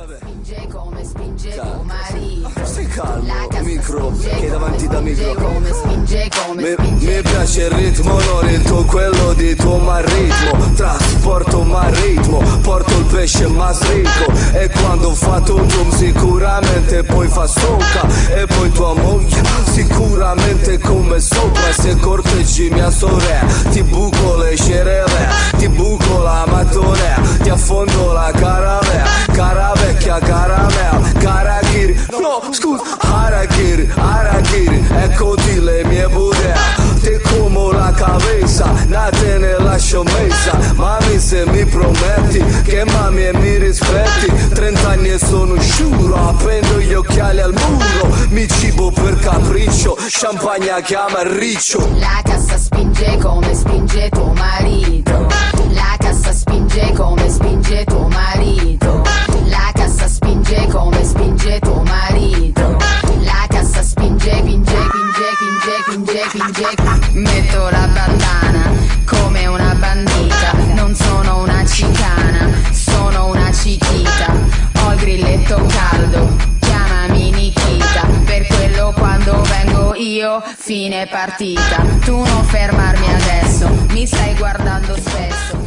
Spinge come spinge tuo marito. Stai calmo, La micro, spinge che davanti da spinge micro. come Mi piace il ritmo, non il tuo, quello di tuo maritmo. Trasporto maritmo, porto il pesce ma strinco. E quando fa tu sicuramente poi fa stocca. E poi tua moglie sicuramente come sopra. Se corteggi mia sorella, ti buco le cereve, ti buco la mattonea, ti affondo la caravella, cara vecchia caramella, carachiri, no scusa, harakiri, harakiri, eccoti le mie budea, te como la cabeza, na te ne lascio messa, mami se mi prometti, che mami e mi rispetti, 30 anni e sono sciuro, appendo gli occhiali al muro, mi cibo per capriccio, champagna chiama il riccio. La cassa spinge come spinge tuo marito. La cassa spinge come spinge tuo marito. La cassa spinge come spinge tuo marito. La cassa spinge, spinge. Metto la bandana come una bandita. Non sono una cicana, sono una cichita. Ho il grilletto caldo, chiamami Nikita. Per quello quando vengo io, fine partita. Tu non fermarmi adesso, mi stai guardando spesso.